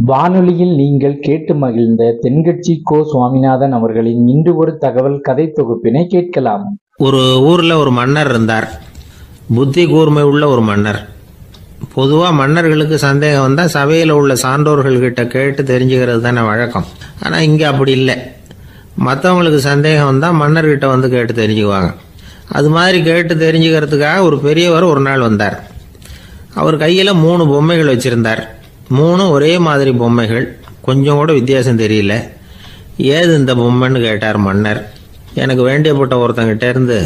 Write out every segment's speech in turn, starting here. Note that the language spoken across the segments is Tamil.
வானொலியில் நீங்கள் கேட்டு மகிழ்ந்த தென்கட்சி கோ. சுவாமிநாதன் அவர்களின் இன்று ஒரு தகவல் கதை தொகுப்பினை கேட்கலாம். ஒரு ஊரில் ஒரு மன்னர் இருந்தார். புத்தி கூர்மை உள்ள ஒரு மன்னர். பொதுவாக மன்னர்களுக்கு சந்தேகம் வந்தால் சபையில் உள்ள சான்றோர்கள்கிட்ட கேட்டு தெரிஞ்சுக்கிறது தானே வழக்கம். ஆனால் இங்கே அப்படி இல்லை. மற்றவங்களுக்கு சந்தேகம் வந்தால் மன்னர்கிட்ட வந்து கேட்டு தெரிஞ்சுக்குவாங்க. அது மாதிரி கேட்டு தெரிஞ்சுக்கிறதுக்காக ஒரு பெரியவர் ஒரு நாள் வந்தார். அவர் கையில் 3 பொம்மைகள் வச்சுருந்தார். 3 ஒரே மாதிரி பொம்மைகள், கொஞ்சம் கூட வித்தியாசம் தெரியல. ஏது இந்த பொம்மைன்னு கேட்டார் மன்னர். எனக்கு வேண்டியப்பட்ட ஒருத்தங்கிட்ட இருந்து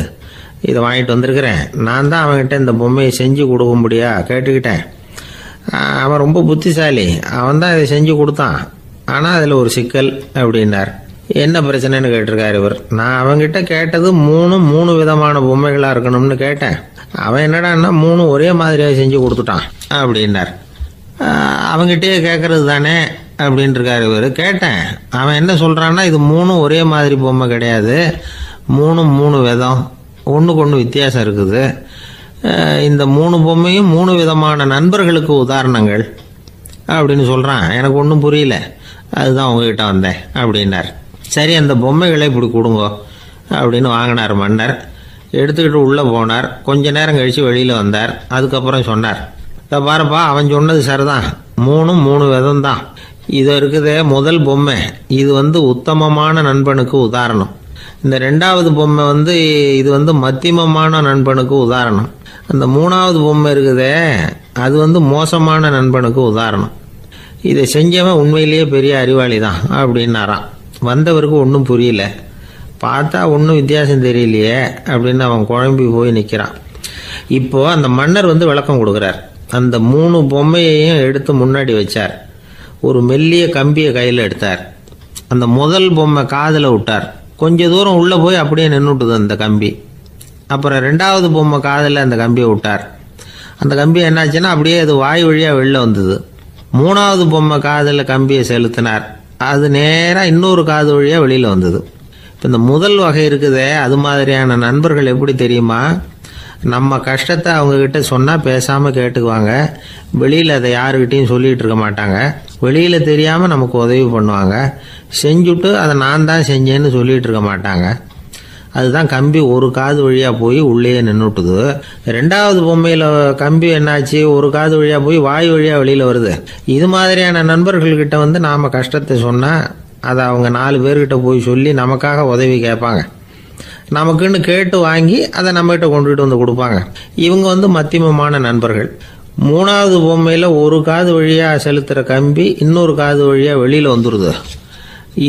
இதை வாங்கிட்டு வந்திருக்கிறேன். நான் தான் அவன்கிட்ட இந்த பொம்மையை செஞ்சு கொடுக்கும்படியா கேட்டுக்கிட்டேன். அவன் ரொம்ப புத்திசாலி, அவன் தான் இதை செஞ்சு கொடுத்தான். ஆனால் அதில் ஒரு சிக்கல் அப்படின்னார். என்ன பிரச்சனைன்னு கேட்டிருக்காரு இவர். நான் அவன்கிட்ட கேட்டது 3 விதமான பொம்மைகளாக இருக்கணும்னு கேட்டேன். அவன் என்னடான்னா 3 ஒரே மாதிரியாக செஞ்சு கொடுத்துட்டான் அப்படின்னார். அவங்ககிட்டயே கேட்கறது தானே அப்படின்னு இருக்காரு இவர். கேட்டேன், அவன் என்ன சொல்கிறான்னா இது 3 ஒரே மாதிரி பொம்மை கிடையாது, 3 விதம், ஒன்றுக்கு ஒன்று வித்தியாசம் இருக்குது. இந்த 3 பொம்மையும் 3 விதமான நண்பர்களுக்கு உதாரணங்கள் அப்படின்னு சொல்கிறான். எனக்கு ஒன்றும் புரியல, அதுதான் உங்ககிட்ட வந்தேன் அப்படின்னார். சரி, அந்த பொம்மைகளை இப்படி கொடுங்க அப்படின்னு வாங்கினார் மன்னர். எடுத்துக்கிட்டு உள்ளே போனார். கொஞ்ச நேரம் கழித்து வெளியில் வந்தார். அதுக்கப்புறம் சொன்னார், இதை பாருப்பா, அவன் சொன்னது சரிதான், 3 விதம் தான். இது இருக்குதே முதல் பொம்மை, இது உத்தமமான நண்பனுக்கு உதாரணம். இந்த 2வது பொம்மை இது மத்தியமமான நண்பனுக்கு உதாரணம். அந்த 3வது பொம்மை இருக்குதே அது மோசமான நண்பனுக்கு உதாரணம். இதை செஞ்சவன் உண்மையிலேயே பெரிய அறிவாளி தான் அப்படின்னாராம். வந்தவருக்கு ஒன்றும் புரியல. பார்த்தா ஒன்றும் வித்தியாசம் தெரியலையே அப்படின்னு அவன் குழம்பி போய் நிற்கிறான். இப்போ அந்த மன்னர் விளக்கம் கொடுக்குறார். அந்த 3 பொம்மையையும் எடுத்து முன்னாடி வச்சார். ஒரு மெல்லிய கம்பியை கையில் எடுத்தார். அந்த முதல் பொம்மை காதில் விட்டார். கொஞ்ச தூரம் உள்ளே போய் அப்படியே நின்றுட்டுது அந்த கம்பி. அப்புறம் 2வது பொம்மை காதில் அந்த கம்பியை விட்டார். அந்த கம்பி என்னாச்சுன்னா அப்படியே அது வாய் வழியாக வெளில வந்தது. 3வது பொம்மை காதில் கம்பியை செலுத்தினார். அது நேராக இன்னொரு காது வழியாக வெளியில் வந்தது. இப்போ இந்த முதல் வகை இருக்குதே, அது மாதிரியான நண்பர்கள் எப்படி தெரியுமா? நம்ம கஷ்டத்தை அவங்கக்கிட்ட சொன்னால் பேசாமல் கேட்டுக்குவாங்க. வெளியில் அதை யாருக்கிட்டையும் சொல்லிகிட்டு இருக்க மாட்டாங்க. வெளியில் தெரியாமல் நமக்கு உதவி பண்ணுவாங்க. செஞ்சுட்டு அதை நான் தான் செஞ்சேன்னு சொல்லிகிட்டு இருக்க மாட்டாங்க. அதுதான் கம்பி ஒரு காது வழியாக போய் உள்ளேயே நின்றுட்டுது. 2வது பொம்மையில் கம்பி என்னாச்சு, ஒரு காது வழியாக போய் வாய் வழியாக வெளியில் வருது. இது மாதிரியான நண்பர்கள்கிட்ட நாம் கஷ்டத்தை சொன்னால் அதை அவங்க 4 பேர்கிட்ட போய் சொல்லி நமக்காக உதவி கேட்பாங்க. நமக்குன்னு கேட்டு வாங்கி அதை நம்மகிட்ட கொண்டுகிட்டு வந்து கொடுப்பாங்க. இவங்க மத்தியமமான நண்பர்கள். 3வது பொம்மையில் ஒரு காது வழியாக செலுத்துகிற கம்பி இன்னொரு காது வழியாக வெளியில் வந்துடுது.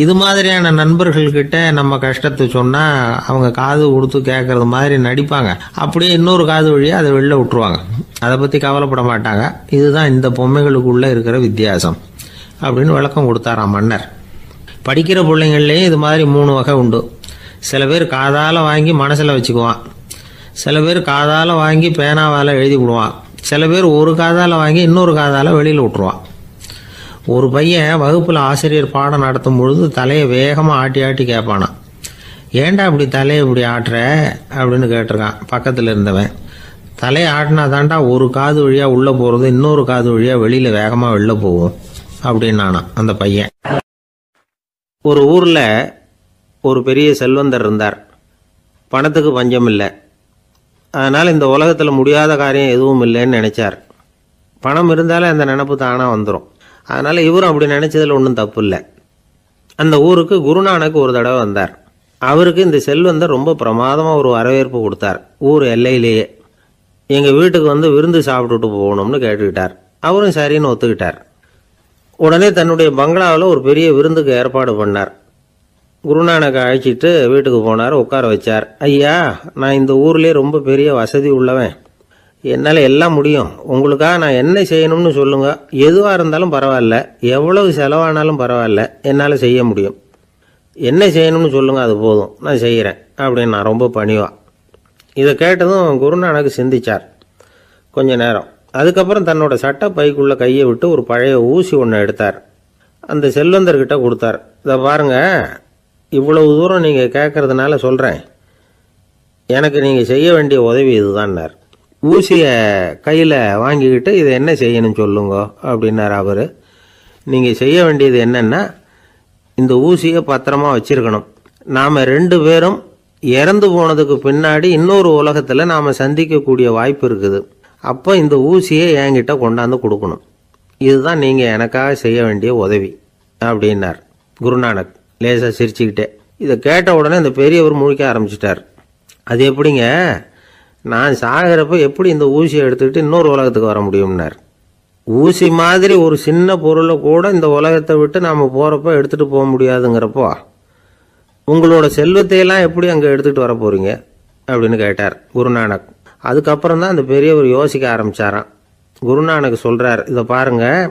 இது மாதிரியான நண்பர்கள்கிட்ட நம்ம கஷ்டத்தை சொன்னால் அவங்க காது கொடுத்து கேட்கறது மாதிரி நடிப்பாங்க. அப்படியே இன்னொரு காது வழியாக அதை வெளில விட்டுருவாங்க. அதை பற்றி கவலைப்பட மாட்டாங்க. இதுதான் இந்த பொம்மைகளுக்குள்ளே இருக்கிற வித்தியாசம் அப்படின்னு விளக்கம் கொடுத்தாராம் மன்னர். படிக்கிற பிள்ளைங்கள்லேயும் இது மாதிரி 3 வகை உண்டு. சில பேர் காதால் வாங்கி மனசில் வச்சுக்குவான். சில பேர் காதால் வாங்கி பேனாவால் எழுதி விடுவான். சில பேர் ஒரு காதால் வாங்கி இன்னொரு காதால் வெளியில் விட்டுருவான். ஒரு பையன் வகுப்பில் ஆசிரியர் பாடம் நடத்தும் பொழுது தலையை வேகமாக ஆட்டி ஆட்டி கேட்பானான். ஏன்டா இப்படி தலையை இப்படி ஆட்டுற அப்படின்னு கேட்டிருக்கான் பக்கத்தில் இருந்தவன். தலையை ஆட்டினா தாண்டா ஒரு காது வழியாக உள்ளே போகிறது, இன்னொரு காது வழியாக வெளியில் வேகமாக வெளில போகும் அப்படின்னானான் அந்த பையன். ஒரு ஊரில் ஒரு பெரிய செல்வந்தர் இருந்தார். பணத்துக்கு பஞ்சம் இல்லை. அதனால் இந்த உலகத்தில் முடியாத காரியம் எதுவும் இல்லைன்னு நினச்சார். பணம் இருந்தாலே அந்த நினப்பு தானாக வந்துடும். அதனால் இவரும் அப்படி நினச்சதில் ஒன்றும் தப்பு இல்லை. அந்த ஊருக்கு குருநானக் ஒரு தடவை வந்தார். அவருக்கு இந்த செல்வந்தர் ரொம்ப பிரமாதமாக ஒரு வரவேற்பு கொடுத்தார். ஊர் எல்லையிலேயே எங்கள் வீட்டுக்கு விருந்து சாப்பிட்டுட்டு போகணும்னு கேட்டுக்கிட்டார். அவரும் சரின்னு ஒத்துக்கிட்டார். உடனே தன்னுடைய பங்களாவில் ஒரு பெரிய விருந்துக்கு ஏற்பாடு பண்ணார். குருநானக்கை அழைச்சிட்டு வீட்டுக்கு போனார். உட்கார வச்சார். ஐயா, நான் இந்த ஊர்லேயே ரொம்ப பெரிய வசதி உள்ளவன். என்னால் எல்லாம் முடியும். உங்களுக்காக நான் என்ன செய்யணும்னு சொல்லுங்கள். எதுவாக இருந்தாலும் பரவாயில்ல, எவ்வளவு செலவானாலும் பரவாயில்ல, என்னால் செய்ய முடியும். என்ன செய்யணும்னு சொல்லுங்கள், அது போதும், நான் செய்கிறேன் அப்படின்னு நான் ரொம்ப பணிவா. இதை கேட்டதும் குருநானக் சிந்திச்சார் கொஞ்ச நேரம். அதுக்கப்புறம் தன்னோட சட்டை பைக்குள்ளே கையை விட்டு ஒரு பழைய ஊசி ஒன்று எடுத்தார். அந்த செல்வந்தர்கிட்ட கொடுத்தார். இதை பாருங்கள், இவ்வளவு தூரம் நீங்கள் கேட்கறதுனால சொல்கிறேன், எனக்கு நீங்கள் செய்ய வேண்டிய உதவி இதுதான்னார். ஊசியை கையில் வாங்கிக்கிட்டு இதை என்ன செய்யணும்னு சொல்லுங்க அப்படின்னார் அவர். நீங்கள் செய்ய வேண்டியது என்னன்னா, இந்த ஊசியை பத்திரமா வச்சிருக்கணும். நாம் 2 பேரும் இறந்து போனதுக்கு பின்னாடி இன்னொரு உலகத்தில் நாம் சந்திக்கக்கூடிய வாய்ப்பு இருக்குது. அப்போ இந்த ஊசியை என்கிட்ட கொண்டாந்து கொடுக்கணும். இதுதான் நீங்கள் எனக்காக செய்ய வேண்டிய உதவி அப்படின்னார் குருநானக் லேசாக சிரிச்சுக்கிட்டே. இதை கேட்ட உடனே இந்த பெரியவர் முழிக்க ஆரம்பிச்சிட்டார். அது எப்படிங்க, நான் சாகிறப்ப எப்படி இந்த ஊசியை எடுத்துக்கிட்டு இன்னொரு உலகத்துக்கு வர முடியும்னார். ஊசி மாதிரி ஒரு சின்ன பொருளை கூட இந்த உலகத்தை விட்டு நாம் போகிறப்ப எடுத்துகிட்டு போக முடியாதுங்கிறப்போ உங்களோட செல்வத்தையெல்லாம் எப்படி அங்கே எடுத்துகிட்டு வர போகிறீங்க அப்படின்னு கேட்டார் குருநானக். அதுக்கப்புறம் தான் அந்த பெரியவர் யோசிக்க ஆரம்பித்தாராம். குருநானக் சொல்கிறார், இதை பாருங்கள்,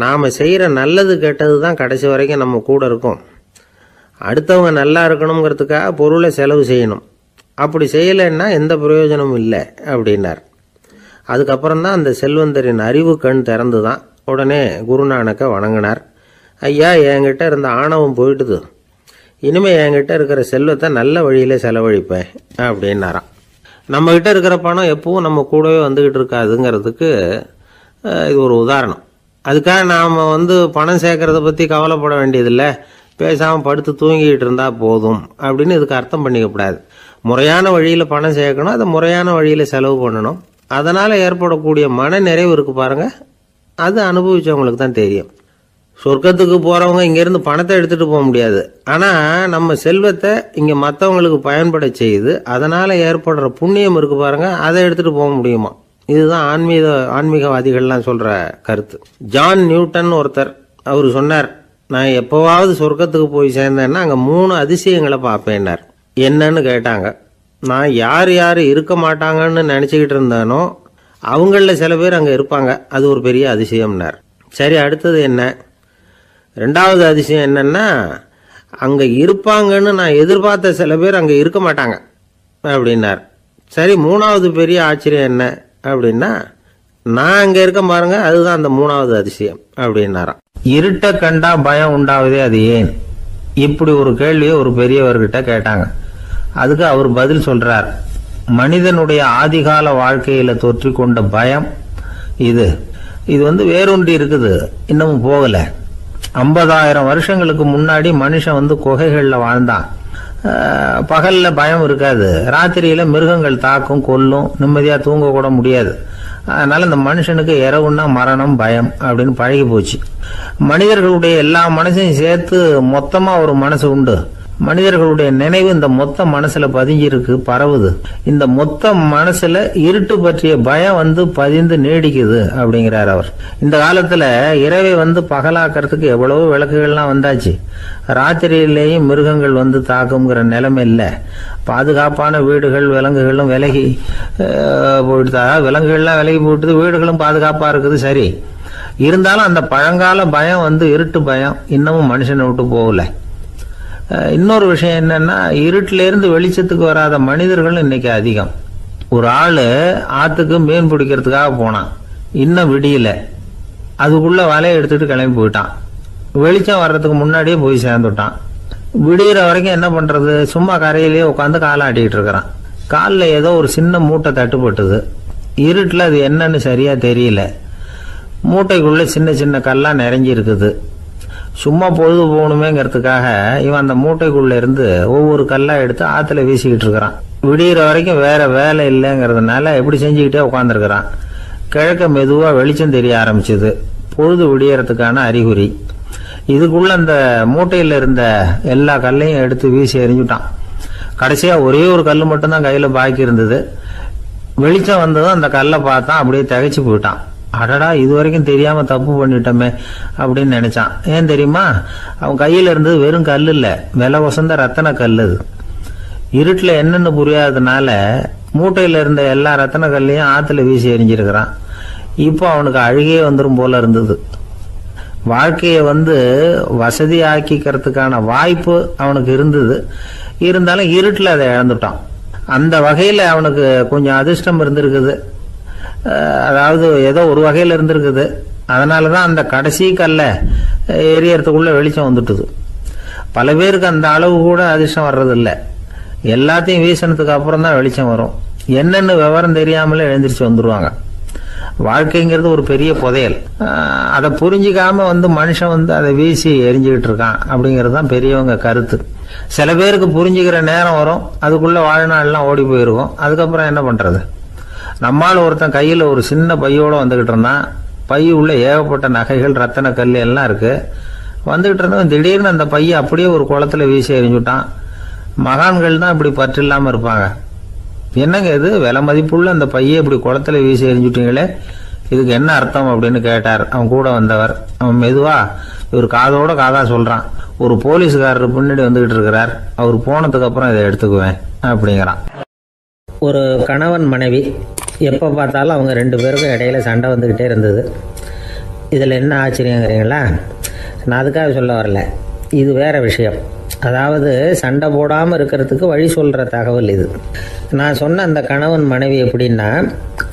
நாம் செய்கிற நல்லது கெட்டது தான் கடைசி வரைக்கும் நம்ம கூட இருக்கும். அடுத்தவங்க நல்லா இருக்கணுங்கிறதுக்காக பொருளை செலவு செய்யணும். அப்படி செய்யலைன்னா எந்த பிரயோஜனமும் இல்லை அப்படின்னார். அதுக்கப்புறம் தான் அந்த செல்வந்தரின் அறிவு கண் திறந்து தான். உடனே குருநானக்கை வணங்கினார். ஐயா, என்கிட்ட இருந்த ஆணவம் போயிட்டுது. இனிமேல் என்கிட்ட இருக்கிற செல்வத்தை நல்ல வழியில் செலவழிப்பேன் அப்படின்னாராம். நம்மகிட்ட இருக்கிற பணம் எப்பவும் நம்ம கூடவே வந்துக்கிட்டு இருக்காதுங்கிறதுக்கு இது ஒரு உதாரணம். அதுக்காக நாம் பணம் சேர்க்கறத பற்றி கவலைப்பட வேண்டியதில்லை, பேசாமல் படுத்து தூங்கிக்கிட்டு இருந்தால் போதும் அப்படின்னு இதுக்கு அர்த்தம் பண்ணிக்கப்படாது. முறையான வழியில் பணம் சேர்க்கணும், அதை முறையான வழியில் செலவு பண்ணணும். அதனால் ஏற்படக்கூடிய மன நிறைவு இருக்குது பாருங்கள், அது அனுபவித்தவங்களுக்கு தான் தெரியும். சொர்க்கத்துக்கு போகிறவங்க இங்கேருந்து பணத்தை எடுத்துகிட்டு போக முடியாது. ஆனால் நம்ம செல்வத்தை இங்கே மற்றவங்களுக்கு பயன்பட செய்து அதனால் ஏற்படுற புண்ணியம் இருக்குது பாருங்கள், அதை எடுத்துகிட்டு போக முடியுமா? இதுதான் ஆன்மீகவாதிகள்லாம் சொல்கிற கருத்து. ஜான் நியூட்டன் ஒருத்தர், அவர் சொன்னார், நான் எப்போவாவது சொர்க்கத்துக்கு போய் சேர்ந்தேன்னா அங்கே 3 அதிசயங்களை பார்ப்பேன்னார். என்னன்னு கேட்டாங்க. நான் யார் யார் இருக்க மாட்டாங்கன்னு நினச்சிக்கிட்டு இருந்தானோ அவங்களில் சில பேர் அங்கே இருப்பாங்க, அது ஒரு பெரிய அதிசயம்னார். சரி, அடுத்தது என்ன? 2வது அதிசயம் என்னன்னா, அங்கே இருப்பாங்கன்னு நான் எதிர்பார்த்த சில பேர் அங்கே இருக்க மாட்டாங்க அப்படின்னார். சரி, 3வது பெரிய ஆச்சரியம் என்ன அப்படின்னா, நான் அங்கே இருக்க பாருங்க, அதுதான் அந்த 3வது அதிசயம் அப்படின்னாராம். இருட்ட கண்டா பயம் உண்டாவதே அது ஏன்? இப்படி ஒரு கேள்வியை ஒரு பெரியவர்கிட்ட கேட்டாங்க. அதுக்கு அவர் பதில் சொல்றார், மனிதனுடைய ஆதிகால வாழ்க்கையில தொற்றிக்கொண்ட பயம் இது வேரூன்றி இருக்குது, இன்னமும் போகல. 50,000 வருஷங்களுக்கு முன்னாடி மனுஷன் குகைகள்ல வாழ்ந்தான். பகல்ல பயம் இருக்காது, ராத்திரியில மிருகங்கள் தாக்கும், கொல்லும், நிம்மதியா தூங்க கூட முடியாது. அதனால இந்த மனுஷனுக்கு இரவுன்னா மரணம், பயம் அப்படின்னு பழகி போச்சு. மனிதர்களுடைய எல்லா மனசையும் சேர்த்து மொத்தமா ஒரு மனசு உண்டு. மனிதர்களுடைய நினைவு இந்த மொத்த மனசுல பதிஞ்சிருக்கு, பரவுது. இந்த மொத்த மனசுல இருட்டு பற்றிய பயம் பதிந்து நீடிக்குது அப்படிங்கிறார் அவர். இந்த காலத்துல இரவை பகலாக்கிறதுக்கு எவ்வளவோ விளக்குகள்லாம் வந்தாச்சு. ராத்திரியிலேயும் மிருகங்கள் தாக்குங்கிற நிலைமை இல்லை. பாதுகாப்பான வீடுகள், விலங்குகளும் விலகி போயிட்டு, விலங்குகள்லாம் விலகி போயிட்டு, வீடுகளும் பாதுகாப்பா இருக்குது. சரி, இருந்தாலும் அந்த பழங்கால பயம் இருட்டு பயம் இன்னமும் மனுஷனை விட்டு போகல. இன்னொரு விஷயம் என்னன்னா, இருட்டில இருந்து வெளிச்சத்துக்கு வராத மனிதர்கள் இன்னைக்கு அதிகம். ஒரு ஆளு ஆத்துக்கு மீன் பிடிக்கிறதுக்காக போனான், இன்னும் விடியல. அதுக்குள்ள வலையை எடுத்துட்டு கிளம்பி போயிட்டான். வெளிச்சம் வர்றதுக்கு முன்னாடியே போய் சேர்ந்துட்டான். விடிகிற வரைக்கும் என்ன பண்றது, சும்மா கரையிலேயே உட்காந்து காலாட்டிக்கிட்டு இருக்கிறான். காலில் ஏதோ ஒரு சின்ன மூட்டை தட்டுப்பட்டுது. இருட்டில் அது என்னன்னு சரியா தெரியல. மூட்டைக்குள்ள சின்ன சின்ன கல்லாம் நிறைஞ்சி இருக்குது. சும்மா பொழுது போகணுமேங்கிறதுக்காக இவன் அந்த மூட்டைக்குள்ள இருந்து ஒவ்வொரு கல்லா எடுத்து ஆத்துல வீசிக்கிட்டு இருக்கிறான். விடிகிற வரைக்கும் வேற வேலை இல்லைங்கிறதுனால எப்படி செஞ்சுக்கிட்டே உட்காந்துருக்கிறான். கிழக்க மெதுவா வெளிச்சம் தெரிய ஆரம்பிச்சது. பொழுது விடியறதுக்கான அறிகுறி. இதுக்குள்ள அந்த மூட்டையில இருந்த எல்லா கல்லையும் எடுத்து வீசி எறிஞ்சுட்டான். கடைசியா ஒரே ஒரு கல் மட்டும்தான் கையில பாக்கி இருந்தது. வெளிச்சம் வந்ததும் அந்த கல்லை பார்த்தான், அப்படியே திகைச்சு போயிட்டான். அடடா, இது வரைக்கும் தெரியாம தப்பு பண்ணிட்டோமே அப்படின்னு நினைச்சான். ஏன் தெரியுமா, அவன் கையில இருந்தது வெறும் கல் இல்ல, விலை வசந்த ரத்தன கல். அது இருட்டுல என்னன்னு புரியாததுனால மூட்டையில இருந்த எல்லா ரத்தன கல்லையும் ஆத்துல வீசி எறிஞ்சிருக்கிறான். இப்போ அவனுக்கு அழுகே வந்துடும் போல இருந்தது. வாழ்க்கைய வசதி ஆக்கிக்கிறதுக்கான வாய்ப்பு அவனுக்கு இருந்தது. இருந்தாலும் இருட்டுல அதை இழந்துட்டான். அந்த வகையில அவனுக்கு கொஞ்சம் அதிர்ஷ்டம் இருந்திருக்குது. அதாவது ஏதோ ஒரு வகையில இருந்திருக்குது. அதனாலதான் அந்த கடைசி கல்ல எரியறதுக்குள்ள வெளிச்சம் வந்துட்டுது. பல பேருக்கு அந்த அளவு கூட அதிர்ஷ்டம் வர்றதில்லை. எல்லாத்தையும் வீசினதுக்கு அப்புறம் தான் வெளிச்சம் வரும். என்னன்னு விவரம் தெரியாமலே எழுந்திரிச்சு வந்துருவாங்க. வாழ்க்கைங்கிறது ஒரு பெரிய புதையல். அதை புரிஞ்சிக்காம மனுஷன் அதை வீசி எரிஞ்சுக்கிட்டு இருக்கான் அப்படிங்கிறது தான் பெரியவங்க கருத்து. சில பேருக்கு புரிஞ்சுக்கிற நேரம் வரும், அதுக்குள்ள வாழ்நாள்லாம் ஓடி போயிருக்கும். அதுக்கப்புறம் என்ன பண்றது? நம்மால் ஒருத்தன் கையில் ஒரு சின்ன பையோட வந்துகிட்டு இருந்தான். பை உள்ள ஏகப்பட்ட நகைகள், ரத்தன கல் எல்லாம் இருக்கு. வந்துகிட்டு இருந்தவன் திடீர்னு அந்த பையை அப்படியே ஒரு குளத்துல வீசி எறிஞ்சுட்டான். மகான்கள் தான் இப்படி பற்று இல்லாம இருப்பாங்க. என்னங்க இது, விலை மதிப்புள்ள அந்த பையை இப்படி குளத்துல வீசி எறிஞ்சுட்டீங்களே, இதுக்கு என்ன அர்த்தம் அப்படின்னு கேட்டார் அவன் கூட வந்தவர். அவன் மெதுவா இவர் காதோட காதா சொல்றான், ஒரு போலீஸ்காரர் பின்னாடி வந்துகிட்டு இருக்கிறார், அவர் போனதுக்கு அப்புறம் இதை எடுத்துக்குவேன் அப்படிங்கிறான். ஒரு கணவன் மனைவி எப்போ பார்த்தாலும் அவங்க 2 பேருக்கும் இடையில சண்டை வந்துக்கிட்டே இருந்தது. இதில் என்ன ஆச்சரியங்கிறீங்களா? நான் அதுக்காக சொல்ல வரல, இது வேற விஷயம். அதாவது சண்டை போடாமல் இருக்கிறதுக்கு வழி சொல்கிற தகவல் இது. நான் சொன்ன அந்த கணவன் மனைவி எப்படின்னா,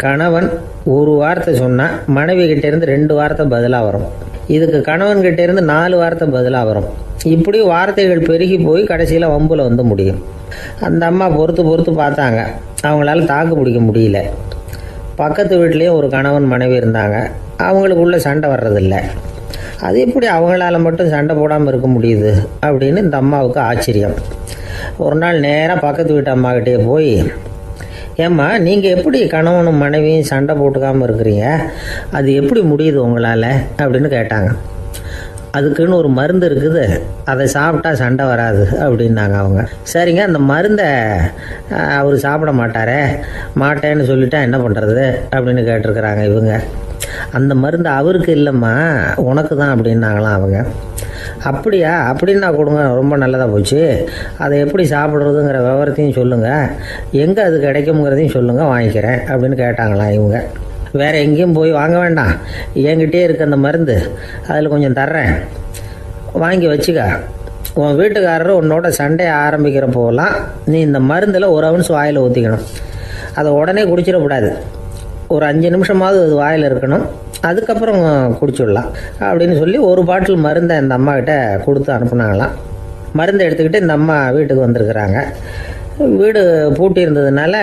கணவன் ஒரு வார்த்தை சொன்னால் மனைவி கிட்டேருந்து 2 வார்த்தை பதிலாக வரும். இதுக்கு கணவன் கிட்டேருந்து 4 வார்த்தை பதிலாக வரும். இப்படி வார்த்தைகள் பெருகி போய் கடைசியில் வம்புல முடியும். அந்த அம்மா பொறுத்து பார்த்தாங்க, அவங்களால தாக்கு பிடிக்க முடியல. பக்கத்து வீட்லேயும் ஒரு கணவன் மனைவி இருந்தாங்க, அவங்களுக்குள்ள சண்டை வர்றதில்லை. அது எப்படி அவங்களால மட்டும் சண்டை போடாமல் இருக்க முடியுது அப்படின்னு இந்த அம்மாவுக்கு ஆச்சரியம். ஒரு நாள் நேராக பக்கத்து வீட்டு அம்மாக்கிட்டே போய், ஏம்மா நீங்கள் எப்படி கணவனும் மனைவியும் சண்டை போட்டுக்காமல் இருக்கிறீங்க, அது எப்படி முடியுது உங்களால் அப்படின்னு கேட்டாங்க. அதுக்குன்னு ஒரு மருந்து இருக்குது, அதை சாப்பிட்டா சண்டை வராது அப்படின்னாங்க அவங்க. சரிங்க, அந்த மருந்தை அவர் சாப்பிட மாட்டேன்னு சொல்லிட்டா என்ன பண்ணுறது அப்படின்னு கேட்டிருக்கிறாங்க இவங்க. அந்த மருந்து அவருக்கு இல்லைம்மா, உனக்கு தான் அப்படின்னாங்களாம் அவங்க. அப்படியா, அப்படின்னா கொடுங்க, ரொம்ப நல்லதாக போச்சு. அதை எப்படி சாப்பிட்றதுங்கிற விவரத்தையும் சொல்லுங்கள், எங்கே அது கிடைக்குங்கிறதையும் சொல்லுங்கள், வாங்கிக்கிறேன் அப்படின்னு கேட்டாங்களாம் இவங்க. வேறு எங்கேயும் போய் வாங்க வேண்டாம், என்கிட்டே இருக்க அந்த மருந்து அதில் கொஞ்சம் தர்றேன், வாங்கி வச்சுக்க. உன் வீட்டுக்காரர் உன்னோட சண்டையை ஆரம்பிக்கிறப்போலாம் நீ இந்த மருந்தில் ஒரு அவுன்ஸ் வாயில் ஊற்றிக்கணும். அதை உடனே குடிச்சிடக்கூடாது, ஒரு 5 நிமிஷமாவது அது வாயில் இருக்கணும், அதுக்கப்புறம் குடிச்சிடலாம் அப்படின்னு சொல்லி ஒரு பாட்டில் மருந்தை இந்த அம்மா கிட்ட கொடுத்து அனுப்புனாங்களாம். மருந்தை எடுத்துக்கிட்டு இந்த அம்மா வீட்டுக்கு வந்திருக்கிறாங்க. வீடு பூட்டி இருந்ததுனால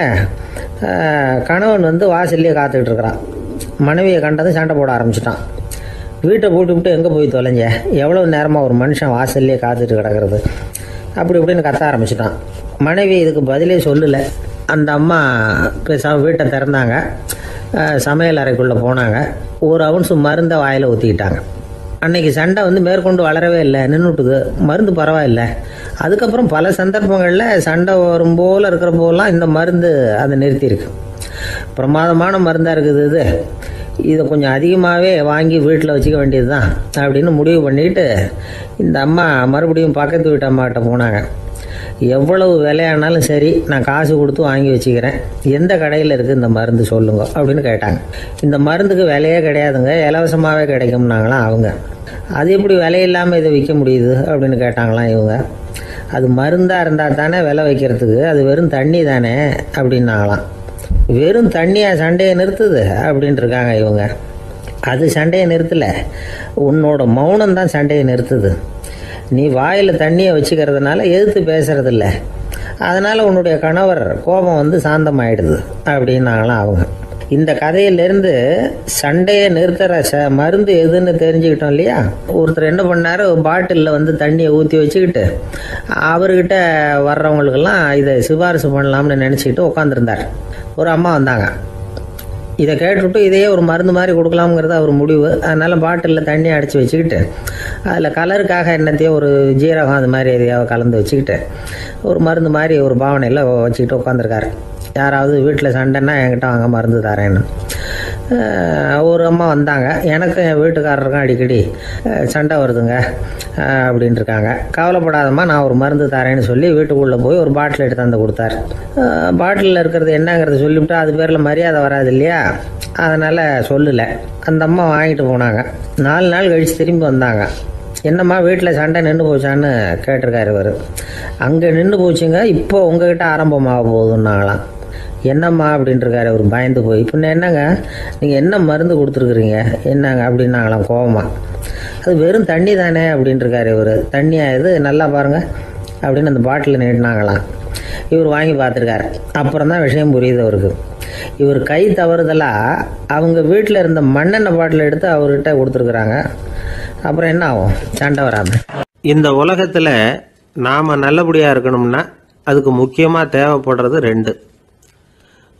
கணவன் வாசல்லையே காத்துக்கிட்டு இருக்கிறான். மனைவியை கண்டதும் சண்டை போட ஆரம்பிச்சிட்டான். வீட்டை பூட்டி விட்டு எங்கே போய் தொலைஞ்ச, எவ்வளோ நேரமாக ஒரு மனுஷன் வாசல்லையே காத்துட்டு கிடக்கிறது அப்படி இப்படின்னு கத்த ஆரம்பிச்சிட்டான். மனைவி இதுக்கு பதிலே சொல்லலை. அந்த அம்மா பேசாமல் வீட்டை திறந்தாங்க, சமையல் அறைக்குள்ளே போனாங்க, ஒரு அவுன்ஸ் மருந்தை வாயில் ஊற்றிக்கிட்டாங்க. அன்னைக்கு சண்டை மேற்கொண்டு வளரவே இல்லை, நின்றுட்டுது. மருந்து பரவாயில்லை. அதுக்கப்புறம் பல சந்தர்ப்பங்களில் சண்டை வரும் போல் இருக்கிற போலாம் இந்த மருந்து அதை நிறுத்தியிருக்கு. பிரமாதமான மருந்தாக இருக்குது இதை கொஞ்சம் அதிகமாகவே வாங்கி வீட்டில் வச்சுக்க வேண்டியது தான் அப்படின்னு முடிவு பண்ணிட்டு இந்த அம்மா மறுபடியும் பக்கத்து வீட்டு அம்மாக்கிட்ட போனாங்க. எவ்வளவு விலையானாலும் சரி, நான் காசு கொடுத்து வாங்கி வச்சுக்கிறேன், எந்த கடையில் இருக்குது இந்த மருந்து சொல்லுங்க அப்படின்னு கேட்டாங்க. இந்த மருந்துக்கு விலையே கிடையாதுங்க, இலவசமாகவே கிடைக்கும்னாங்களாம் அவங்க. அது எப்படி விலையில்லாமல் இதை விற்க முடியுது அப்படின்னு கேட்டாங்களாம் இவங்க. அது மருந்தாக இருந்தால் தானே விலை வைக்கிறதுக்கு, அது வெறும் தண்ணி தானே அப்படின்னாங்களாம். வெறும் தண்ணியாக சண்டையை நிறுத்துது அப்படின்ட்டு இருக்காங்க இவங்க. அது சண்டையை நிறுத்தலை, உன்னோட மௌனம் தான் சண்டையை நிறுத்துது. நீ வாயில் தண்ணியை வச்சுக்கிறதுனால எதிர்த்து பேசுறதில்ல, அதனால் உன்னுடைய கணவர் கோபம் சாந்தமாயிடுது அப்படின்னாங்களாம் அவங்க. இந்த கதையிலேருந்து சண்டையை நிறுத்துகிற மருந்து எதுன்னு தெரிஞ்சுக்கிட்டோம் இல்லையா. ஒருத்தர் என்ன பண்ணார், பாட்டிலில் தண்ணியை ஊற்றி வச்சுக்கிட்டு அவர்கிட்ட வர்றவங்களுக்கெல்லாம் இதை சிபாரிசு பண்ணலாம்னு நினச்சிக்கிட்டு உட்காந்துருந்தார். ஒரு அம்மா வந்தாங்க. இதை கேட்டுவிட்டு இதையே ஒரு மருந்து மாதிரி கொடுக்கலாம்ங்கிறது அவர் முடிவு. அதனால் பாட்டிலில் தண்ணி அடைச்சி வச்சுக்கிட்டு அதில் கலருக்காக என்னத்தையோ ஒரு ஜீரகம் அது மாதிரி எதையாவது கலந்து வச்சுக்கிட்டு ஒரு மருந்து மாதிரி ஒரு பாவனையில் வச்சுக்கிட்டு உட்காந்துருக்காரு. யாராவது வீட்டில் சண்டைன்னா என்கிட்ட வாங்க மருந்து தரேன்னு. ஒரு அம்மா வந்தாங்க, எனக்கும் என் வீட்டுக்காரருக்கும் அடிக்கடி சண்டை வருதுங்க அப்படின்ட்டு இருக்காங்க. கவலைப்படாதம்மா, நான் ஒரு மருந்து தரேன்னு சொல்லி வீட்டுக்குள்ளே போய் ஒரு பாட்டில் எடுத்து வந்து கொடுத்தாரு. பாட்டிலில் இருக்கிறது என்னங்கிறத சொல்லிவிட்டு அது பேரில் மரியாதை வராது இல்லையா, அதனால் சொல்லலை. அந்த அம்மா வாங்கிட்டு போனாங்க. 4 நாள் கழித்து திரும்பி வந்தாங்க. என்னம்மா வீட்டில் சண்டை நின்று போச்சான்னு கேட்டிருக்காரு இவர். அங்கே நின்று போச்சுங்க, இப்போ உங்ககிட்ட ஆரம்பமாக போகுதுன்னாங்களாம். என்னம்மா அப்படின்ட்டுருக்காரு அவர் பயந்து போய். இப்போ என்னங்க நீங்கள் என்ன மருந்து கொடுத்துருக்குறீங்க என்னங்க அப்படின்னாங்களாம் கோபமாக. அது வெறும் தண்ணி தானே அப்படின்ட்டுருக்காரு இவர். தண்ணியாக இது நல்லா பாருங்கள் அப்படின்னு அந்த பாட்டிலில் நீட்டினாங்களாம். இவர் வாங்கி பார்த்துருக்காரு. அப்புறம் தான் விஷயம் புரியுது அவருக்கு. இவர் கை தவறுதலா அவங்க வீட்டில் இருந்த மண்ணெண்ணெய் பாட்டில் எடுத்து அவர்கிட்ட கொடுத்துருக்குறாங்க. அப்புறம் என்ன ஆகும்? சண்டை வராம. இந்த உலகத்தில் நாம் நல்லபடியாக இருக்கணும்னா அதுக்கு முக்கியமாக தேவைப்படுறது ரெண்டு.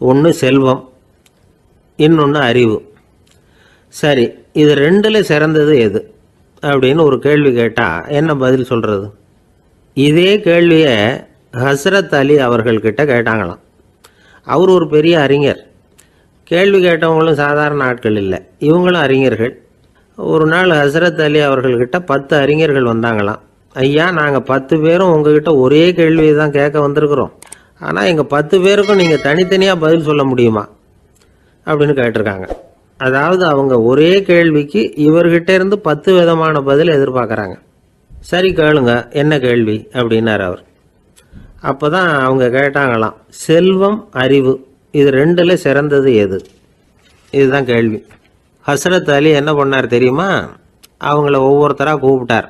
ஒன்று செல்வம், இன்னொன்று அறிவு. சரி, இது ரெண்டில் சிறந்தது எது அப்படின்னு ஒரு கேள்வி கேட்டால் என்ன பதில் சொல்கிறது? இதே கேள்வியை ஹஸ்ரத் அலி அவர்கள்கிட்ட கேட்டாங்களாம். அவர் ஒரு பெரிய அறிஞர். கேள்வி கேட்டவங்களும் சாதாரண ஆட்கள் இல்லை, இவங்களும் அறிஞர்கள். ஒரு நாள் ஹஸ்ரத் அலி அவர்கள்கிட்ட 10 அறிஞர்கள் வந்தாங்களாம். ஐயா, நாங்கள் 10 பேரும் உங்ககிட்ட ஒரே கேள்வியை தான் கேட்க வந்திருக்கிறோம், ஆனால் எங்கள் 10 பேருக்கும் நீங்கள் தனித்தனியாக பதில் சொல்ல முடியுமா அப்படின்னு கேட்டிருக்காங்க. அதாவது அவங்க ஒரே கேள்விக்கு இவர்கிட்ட இருந்து 10 விதமான பதில் எதிர்பார்க்குறாங்க. சரி கேளுங்க, என்ன கேள்வி அப்படின்னார் அவர். அப்போ தான் அவங்க கேட்டாங்களாம், செல்வம் அறிவு இது ரெண்டில் சிறந்தது எது? இதுதான் கேள்வி. ஹஸ்ரத் அலி என்ன பண்ணார் தெரியுமா? அவங்கள ஒவ்வொருத்தராக கூப்பிட்டார்,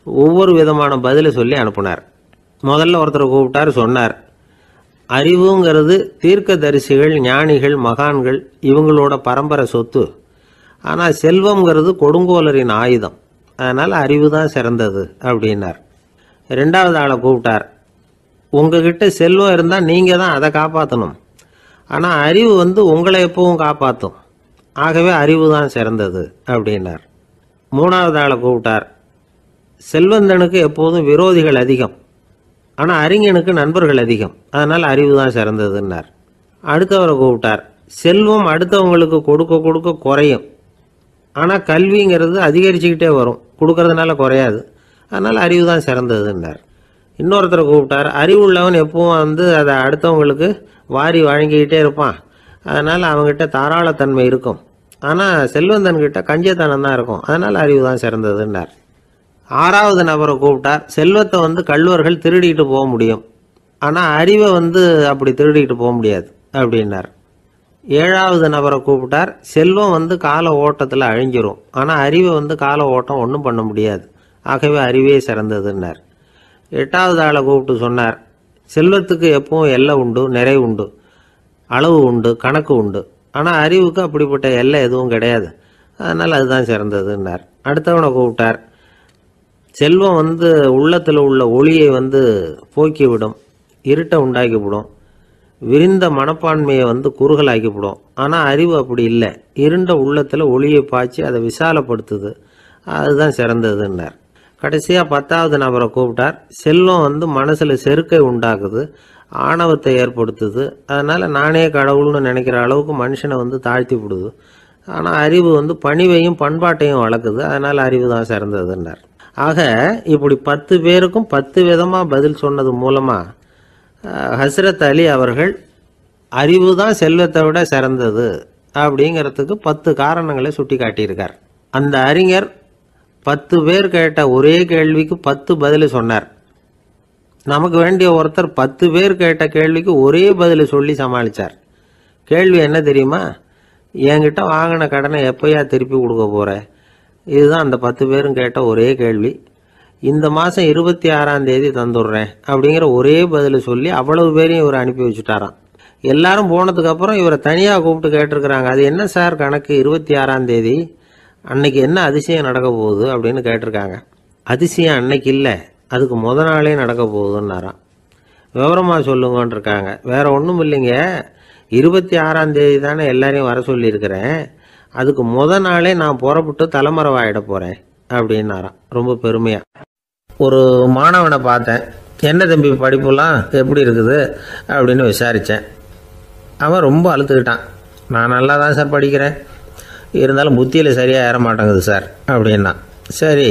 ஒவ்வொரு விதமான பதிலை சொல்லி அனுப்புனார். முதல்ல ஒருத்தரை கூப்பிட்டார், சொன்னார், அறிவுங்கிறது தீர்க்கதரிசிகள், ஞானிகள், மகான்கள் இவங்களோட பரம்பரை சொத்து. ஆனால் செல்வம்ங்கிறது கொடுங்கோலரின் ஆயுதம், அதனால் அறிவு தான் சிறந்தது அப்படின்னார். 2வது ஆளை கூப்பிட்டார், உங்ககிட்ட செல்வம் இருந்தால் நீங்கள் தான் அதை காப்பாற்றணும், ஆனால் அறிவு உங்களை எப்பவும் காப்பாற்றும், ஆகவே அறிவு தான் சிறந்தது அப்படின்னார். 3வது ஆளை கூப்பிட்டார், செல்வந்தனுக்கு எப்போதும் விரோதிகள் அதிகம், ஆனால் அறிஞனுக்கு நண்பர்கள் அதிகம், அதனால் அறிவு தான் சிறந்ததுன்னார். அடுத்தவரை கூப்பிட்டார், செல்வம் அடுத்தவங்களுக்கு கொடுக்க கொடுக்க குறையும், ஆனால் கல்விங்கிறது அதிகரிச்சுக்கிட்டே வரும், கொடுக்கறதுனால குறையாது, அதனால் அறிவு தான் சிறந்ததுன்னார். இன்னொருத்தரை கூப்பிட்டார், அறிவுள்ளவன் எப்பவும் அதை அடுத்தவங்களுக்கு வாரி வழங்கிக்கிட்டே இருப்பான், அதனால் அவங்ககிட்ட தாராளத்தன்மை இருக்கும், ஆனால் செல்வந்தன்கிட்ட கஞ்சத்தனம் தான் இருக்கும், அதனால் அறிவு தான் சிறந்ததுன்னார். 6வது நபரை கூப்பிட்டார், செல்வத்தை கள்வர்கள் திருடிட்டு போக முடியும், ஆனால் அறிவை அப்படி திருடிட்டு போக முடியாது அப்படின்னார். 7வது நபரை கூப்பிட்டார், செல்வம் கால ஓட்டத்தில் அழிஞ்சிரும், ஆனால் அறிவை கால ஓட்டம் ஒன்றும் பண்ண முடியாது, ஆகவே அறிவே சிறந்ததுன்னார். 8வது ஆளை கூப்பிட்டு சொன்னார், செல்வத்துக்கு எப்பவும் எல்லை உண்டு, நிறை உண்டு, அளவு உண்டு, கணக்கு உண்டு, ஆனால் அறிவுக்கு அப்படிப்பட்ட எல்லை எதுவும் கிடையாது, அதனால் அதுதான் சிறந்ததுன்னார். அடுத்தவனை கூப்பிட்டார், செல்வம் உள்ளத்தில் உள்ள ஒளியை போக்கிவிடும், இருட்டை உண்டாக்கிவிடும், விரிந்த மனப்பான்மையை குறுகலாக்கிவிடும், ஆனால் அறிவு அப்படி இல்லை, இருண்ட உள்ளத்தில் ஒளியை பாய்ச்சி அதை விசாலப்படுத்துது, அதுதான் சிறந்ததுன்னார். கடைசியாக 10வது நபரை கூப்பிட்டார், செல்வம் மனசில் செருக்கை உண்டாக்குது, ஆணவத்தை ஏற்படுத்துது, அதனால் நானே கடவுள்னு நினைக்கிற அளவுக்கு மனுஷனை தாழ்த்தி விடுது, ஆனால் அறிவு பணிவையும் பண்பாட்டையும் வளர்க்குது, அதனால் அறிவு தான் சிறந்ததுன்னார். ஆக இப்படி 10 பேருக்கும் 10 விதமாக பதில் சொன்னது மூலமாக ஹஸ்ரத் அலி அவர்கள் அறிவு தான் செல்வத்தை விட சிறந்தது அப்படிங்கிறதுக்கு 10 காரணங்களை சுட்டி காட்டியிருக்கார். அந்த அறிஞர் 10 பேர் கேட்ட ஒரே கேள்விக்கு 10 பதில் சொன்னார். நமக்கு வேண்டிய ஒருத்தர் 10 பேர் கேட்ட கேள்விக்கு ஒரே பதில் சொல்லி சமாளித்தார். கேள்வி என்ன தெரியுமா? என்கிட்ட வாங்கின கடனை எப்போயா திருப்பி கொடுக்க போகிற? இதுதான் அந்த 10 பேரும் கேட்ட ஒரே கேள்வி. இந்த மாதம் 26ஆம் தேதி தந்துடுறேன் அப்படிங்கிற ஒரே பதில் சொல்லி அவ்வளவு பேரையும் இவர் அனுப்பி வச்சுட்டாராம். எல்லாரும் போனதுக்கப்புறம் இவரை தனியாக கூப்பிட்டு கேட்டிருக்கிறாங்க, அது என்ன சார் கணக்கு 26ஆம் தேதி, அன்னைக்கு என்ன அதிசயம் நடக்க போகுது அப்படின்னு கேட்டிருக்காங்க. அதிசயம் அன்னைக்கு இல்லை, அதுக்கு நாளே நடக்க போகுதுன்னாராம். விவரமாக சொல்லுங்கன்னு இருக்காங்க. வேற ஒன்றும் இல்லைங்க, 26ஆம் தேதி தானே எல்லாரையும் வர சொல்லியிருக்கிறேன், அதுக்கு நாளே நான் புறப்பட்டு தலைமறைவாயிட போகிறேன் அப்படின்னாராம் ரொம்ப பெருமையாக. ஒரு மாணவனை பார்த்தேன், என்ன தம்பி படிப்புலாம் எப்படி இருக்குது அப்படின்னு விசாரித்தேன். அவன் ரொம்ப அழுத்துக்கிட்டான். நான் நல்லா தான் சார் படிக்கிறேன், இருந்தாலும் புத்தியில் சரியாக ஏற மாட்டேங்குது சார் அப்படின்னா. சரி,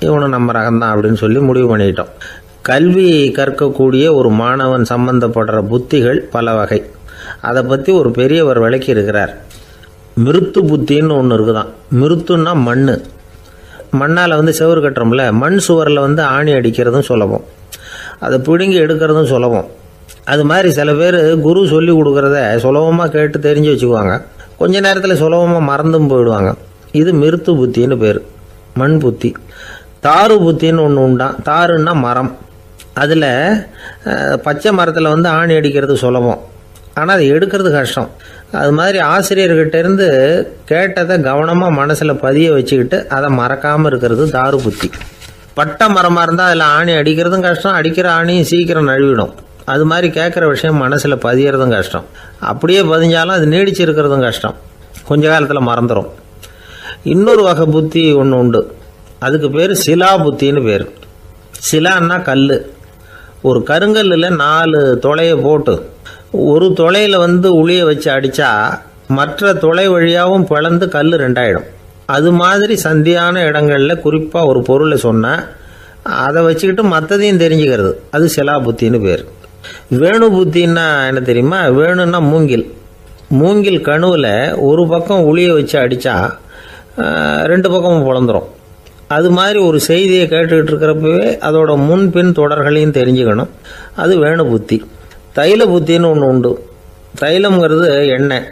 இவனும் நம்ம ரகம்தான் அப்படின்னு சொல்லி முடிவு பண்ணிக்கிட்டோம். கல்வி கற்கக்கூடிய ஒரு மாணவன் சம்பந்தப்படுற புத்திகள் பல வகை. அதை பற்றி ஒரு பெரியவர் விளக்கி இருக்கிறார். மிருத்து புத்தின்னு ஒன்று இருக்குதான். மிருத்துன்னா மண். மண்ணால் செவுறு கட்டுறோம்ல, மண் சுவரில் ஆணி அடிக்கிறதும் சுலபம், அதை பிடுங்கி எடுக்கிறதும் சுலபம். அது மாதிரி சில பேர் குரு சொல்லி கொடுக்குறத சுலபமாக கேட்டு தெரிஞ்சு வச்சுக்குவாங்க, கொஞ்ச நேரத்தில் சுலபமாக மறந்தும் போயிடுவாங்க. இது மிருத்து புத்தின்னு பேர், மண் புத்தி. தாரு புத்தின்னு ஒன்று உண்டான். தாருன்னா மரம். அதில் பச்சை மரத்தில் ஆணி அடிக்கிறது சுலபம், ஆனால் அது எடுக்கிறது கஷ்டம். அது மாதிரி ஆசிரியர்கிட்ட இருந்து கேட்டதை கவனமாக மனசில் பதிய வச்சுக்கிட்டு அதை மறக்காமல் இருக்கிறது தாரு புத்தி. பட்ட மரமாக இருந்தால் அதில் ஆணி அடிக்கிறதும் கஷ்டம், அடிக்கிற ஆணியும் சீக்கிரம் நழுவிடும். அது மாதிரி கேட்குற விஷயம் மனசில் பதியறதும் கஷ்டம். அப்படியே பதிஞ்சாலும் அது நீடிச்சு இருக்கிறதும் கஷ்டம், கொஞ்ச காலத்தில் மறந்துடும். இன்னொரு வகை புத்தி ஒன்று உண்டு, அதுக்கு பேர் சிலா புத்தின்னு பேர். சிலான்னா கல். ஒரு கருங்கல்லில் 4 துளையை போட்டு ஒரு துளையில் உளிய வச்சு அடித்தா மற்ற துளை வழியாகவும் பிளந்து கல் 2ஆயிடும். அது மாதிரி சந்தியான இடங்களில் குறிப்பாக ஒரு பொருளை சொன்னால் அதை வச்சுக்கிட்டு மற்றதையும் தெரிஞ்சுக்கிறது, அது சிலா புத்தின்னு பேர். வேணு புத்தின்னா என்ன தெரியுமா? வேணுன்னா மூங்கில். மூங்கில் கணுவில் ஒரு பக்கம் உளிய வச்சு அடித்தா 2 பக்கமும் பிளந்துடும். அது மாதிரி ஒரு செய்தியை கேட்டுக்கிட்டு இருக்கிறப்பவே அதோட முன்பின் தொடர்களையும் தெரிஞ்சுக்கணும், அது வேணு புத்தி. தைல புத்தின்னு ஒன்று உண்டு. தைலம்ங்கிறது எண்ணெய்.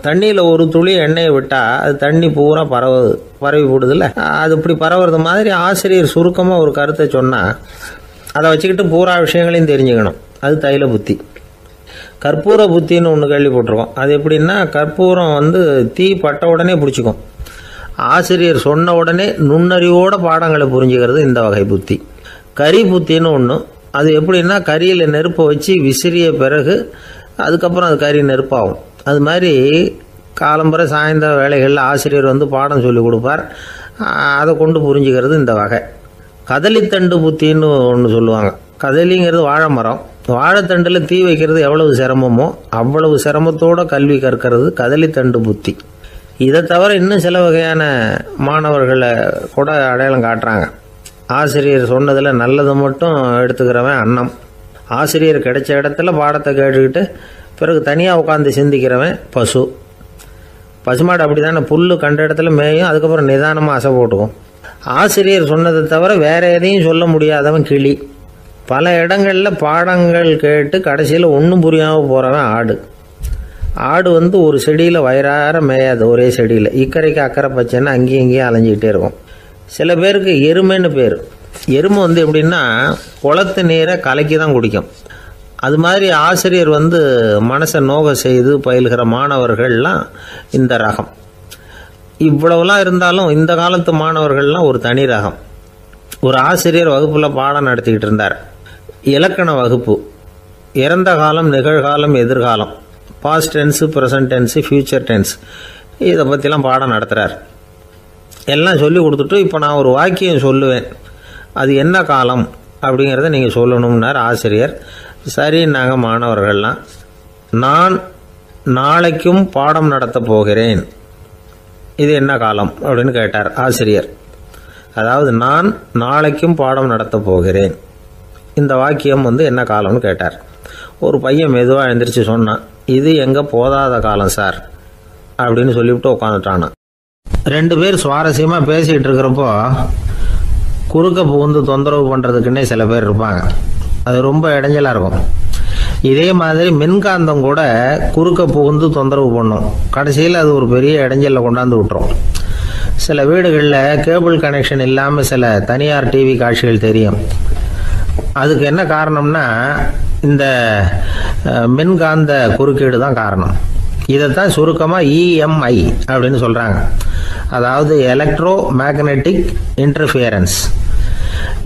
தண்ணியில் ஒரு துளி எண்ணெயை விட்டால் அது தண்ணி பூரா பரவி போடுதில்ல, அது இப்படி பரவுறது மாதிரி ஆசிரியர் சுருக்கமாக ஒரு கருத்தை சொன்னால் அதை வச்சுக்கிட்டு பூரா விஷயங்களையும் தெரிஞ்சுக்கணும், அது தைல புத்தி. கற்பூர புத்தின்னு ஒன்று கேள்விப்பட்டிருக்கோம். அது எப்படின்னா, கற்பூரம் தீ பட்ட உடனே பிடிச்சிக்கும். ஆசிரியர் சொன்ன உடனே நுண்ணறிவோட பாடங்களை புரிஞ்சுக்கிறது இந்த வகை புத்தி. கரி புத்தின்னு ஒன்று. அது எப்படின்னா, கரியில் நெருப்பை வச்சு விசிறிய பிறகு அதுக்கப்புறம் அது கறி நெருப்பாகும். அது மாதிரி காலம்பரை சாயந்தர வேலைகளில் ஆசிரியர் பாடம் சொல்லி கொடுப்பார், அதை கொண்டு புரிஞ்சுக்கிறது இந்த வகை. கதலித்தண்டு புத்தின்னு ஒன்று சொல்லுவாங்க. கதலிங்கிறது வாழை மரம். வாழைத்தண்டில் தீ வைக்கிறது எவ்வளவு சிரமமோ அவ்வளவு சிரமத்தோட கல்வி கற்கிறது கதலித்தண்டு புத்தி. இதை தவிர இன்னும் சில வகையான மாணவர்களை கூட அடையாளம் காட்டுறாங்க. ஆசிரியர் சொன்னதில் நல்லதை மட்டும் எடுத்துக்கிறவன் அன்னம். ஆசிரியர் கிடைச்ச இடத்துல பாடத்தை கேட்டுக்கிட்டு பிறகு தனியாக உட்காந்து சிந்திக்கிறவன் பசு. பசுமாடு அப்படி தானே, புல் கண்ட இடத்துல மேயும், அதுக்கப்புறம் நிதானமாக அசை போட்டுக்கும். ஆசிரியர் சொன்னதை தவிர வேற எதையும் சொல்ல முடியாதவன் கிளி. பல இடங்களில் பாடங்கள் கேட்டு கடைசியில் ஒன்றும் புரியாமல் போகிறவன் ஆடு. ஆடு ஒரு செடியில் வயிறார மேயாது, ஒரே செடியில். இக்கரைக்கு அக்கறை பச்சைன்னா அங்கேயும் இங்கேயும் அலைஞ்சிக்கிட்டே இருக்கும். சில பேருக்கு எருமைன்னு பேர். எருமை எப்படின்னா குளத்து நீரை கலக்கி தான் குடிக்கும். அது மாதிரி ஆசிரியர் மனசை நோக செய்து பயில்கிற மாணவர்கள்லாம் இந்த ரகம். இவ்வளவுலாம் இருந்தாலும் இந்த காலத்து மாணவர்கள்லாம் ஒரு தனி ரகம். ஒரு ஆசிரியர் வகுப்பில் பாடம் நடத்திக்கிட்டு இருந்தார். இலக்கண வகுப்பு. இறந்த காலம், நிகழ்காலம், எதிர்காலம், past tense, present tense, future tense, இதை பற்றிலாம் பாடம் நடத்துகிறார். எல்லாம் சொல்லி கொடுத்துட்டு இப்போ நான் ஒரு வாக்கியம் சொல்லுவேன், அது என்ன காலம் அப்படிங்கிறத நீங்கள் சொல்லணும்னார் ஆசிரியர். சரின்னாங்க மாணவர்கள்லாம். நான் நாளைக்கும் பாடம் நடத்த போகிறேன், இது என்ன காலம் அப்படின்னு கேட்டார் ஆசிரியர். அதாவது நான் நாளைக்கும் பாடம் நடத்த போகிறேன், இந்த வாக்கியம் என்ன காலம்னு கேட்டார். ஒரு பையன் மெதுவாக எழுந்திரிச்சு சொன்னான், இது எங்கே போதாத காலம் சார் அப்படின்னு சொல்லிவிட்டு உட்காந்துட்டானா. 2 பேர் சுவாரஸ்யமாக பேசிகிட்டு இருக்கிறப்போ குறுக்க புகுந்து தொந்தரவு பண்ணுறதுக்குன்னே சில பேர் இருப்பாங்க. அது ரொம்ப இடைஞ்சலாக இருக்கும். இதே மாதிரி மின்காந்தம் கூட குறுக்க புகுந்து தொந்தரவு பண்ணும். கடைசியில் அது ஒரு பெரிய இடைஞ்சலில் கொண்டாந்து விட்டுரும். சில வீடுகளில் கேபிள் கனெக்ஷன் இல்லாமல் சில தனியார் டிவி காட்சிகள் தெரியும். அதுக்கு என்ன காரணம்னா இந்த மின்காந்த குறுக்கீடு தான் காரணம். இதைத்தான் சுருக்கமாக EMI அப்படின்னு சொல்கிறாங்க. அதாவது எலக்ட்ரோ மேக்னெட்டிக் இன்டர்ஃபியரன்ஸ்.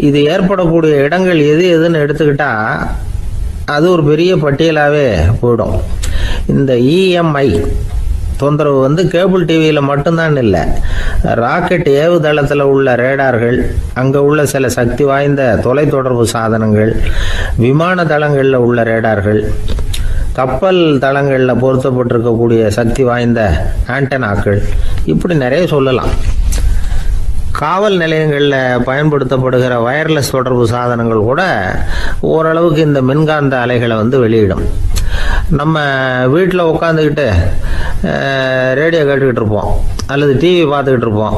இது ஏற்படக்கூடிய இடங்கள் எது எதுன்னு எடுத்துக்கிட்டா அது ஒரு பெரிய பட்டியலாகவே போயிடும். இந்த EMI தொந்தரவு கேபிள் டிவியில் மட்டும்தான் இல்லை, ராக்கெட் ஏவுதளத்தில் உள்ள ரேடார்கள், அங்கே உள்ள சில சக்தி வாய்ந்த தொலைத்தொடர்பு சாதனங்கள், விமான தளங்களில் உள்ள ரேடார்கள், கப்பல் தளங்களில் பொருத்தப்பட்டிருக்கக்கூடிய சக்தி வாய்ந்த ஆண்டனாக்கள், இப்படி நிறைய சொல்லலாம். காவல் நிலையங்களில் பயன்படுத்தப்படுகிற வயர்லெஸ் தொடர்பு சாதனங்கள் கூட ஓரளவுக்கு இந்த மின்காந்த அலைகளை வெளியிடும். நம்ம வீட்டில் உட்காந்துக்கிட்டு ரேடியோ கேட்டுக்கிட்டு இருப்போம் அல்லது டிவி பார்த்துக்கிட்டு இருப்போம்.